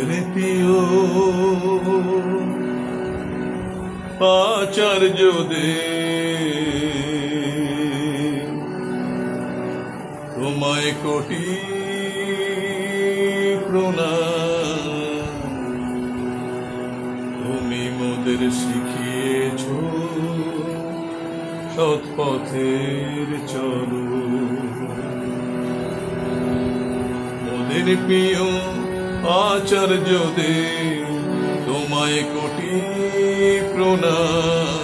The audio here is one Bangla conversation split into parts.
মোদের প্রিয় আচার্যদেব, তোমায় কোটি প্রণাম। তুমি মোদের শিখিয়েছ সৎপথের চলো। মোদের প্রিয় আচার্যদেব, তোমায় কোটি প্রণাম।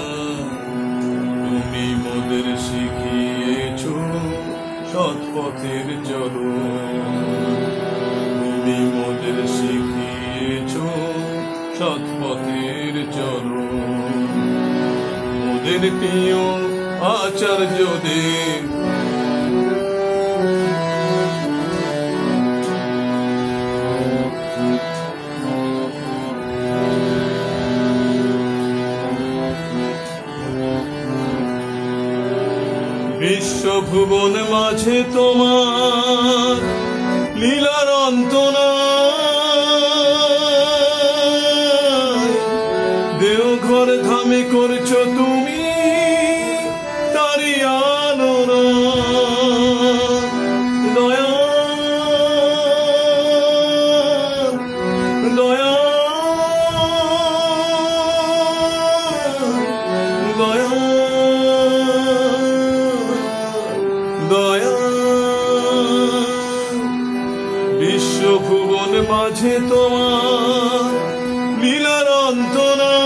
তুমি মোদের শিখিয়েছ সৎপথের চলো। তুমি মোদের শিখিয়েছ সৎপথের চলো। মোদের প্রিয় আচার্যদেব, বিশ্বভুবন মাঝে তোমার লীলার অন্ত নাই। দেওঘর ধামে করছো তুমি তারি আলোড়ন। দয়াল দয়াল দয়াল, বিশ্বভুবন মাঝে তোমার লীলার অন্ত নাই।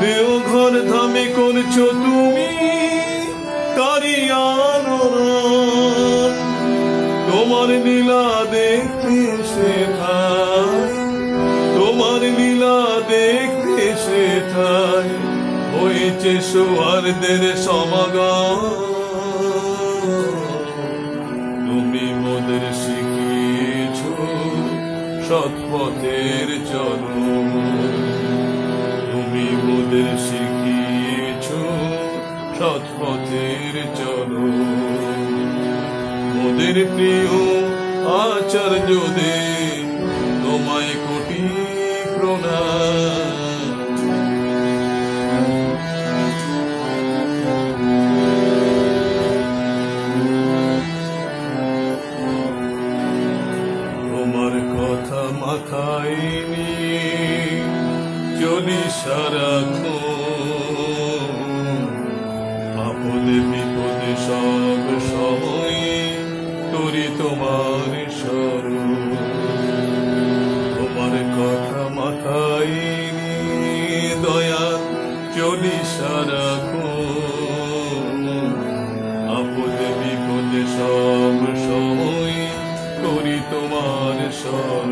দেওঘর ধামে করছো তুমি তারি আলোড়ন। তোমার লীলা দেখতে শেখায়, তোমার লীলা দেখতে শেখায় হয়েছে সোয়ারদের সমাগম। তুমি মোদের শিখিয়েছ সৎপথের চলো। তুমি মোদের শিখিয়েছ সৎপথের চলো। মোদের প্রিয় আচার্যদেব, তোমায় কোটি প্রণাম। তোমার কথা মাথায় নিয়ে চলি সারাক্ষণ। আপদে বিপদে সব সময় করি তোমার স্মরণ। তোমার কথা মাথায় নিয়ে দয়াল চলি সারাক্ষণ। আপদে বিপদে সব সময় করি তোমার স্মরণ।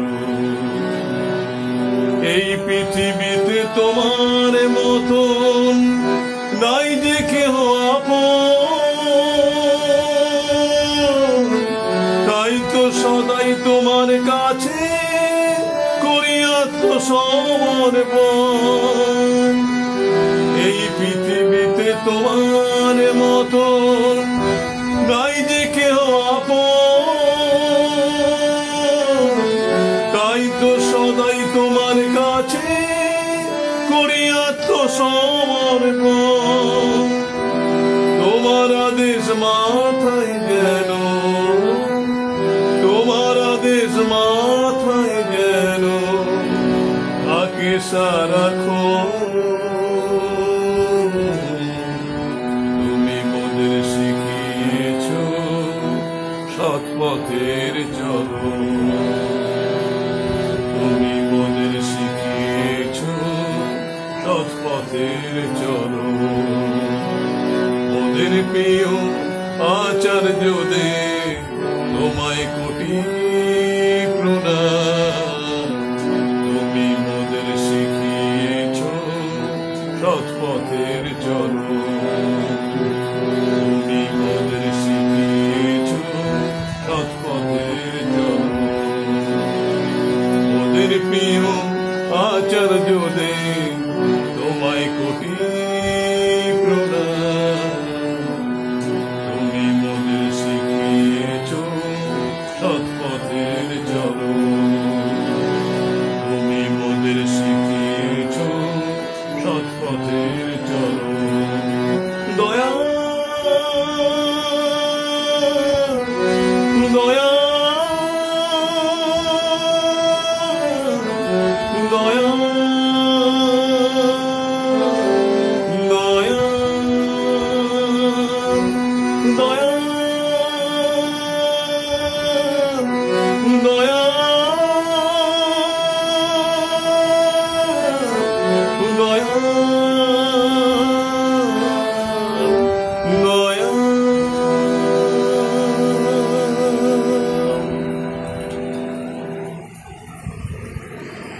এই পৃথিবীতে তোমার মতন নাই যে কেহ আপন। তাই তো সদাই তোমার কাছে করি আত্মসমর্পণ। এই পৃথিবীতে তোমার মতন নাই যে কেহ আপন। তাই তো সদাই তোমার কাছে করি আত্মসমর্পণ। তোমার আদেশ মাথায় যেন, তোমার আদেশ মাথায় যেন থাকে সারাক্ষণ। তুমি মোদের শিখিয়েছ সৎপথের চলো। তুমি মোদের শিখিয়েছ সৎপথের চলো। মোদের প্রিয় আচার্যদেব, তোমায় কোটি প্রণাম।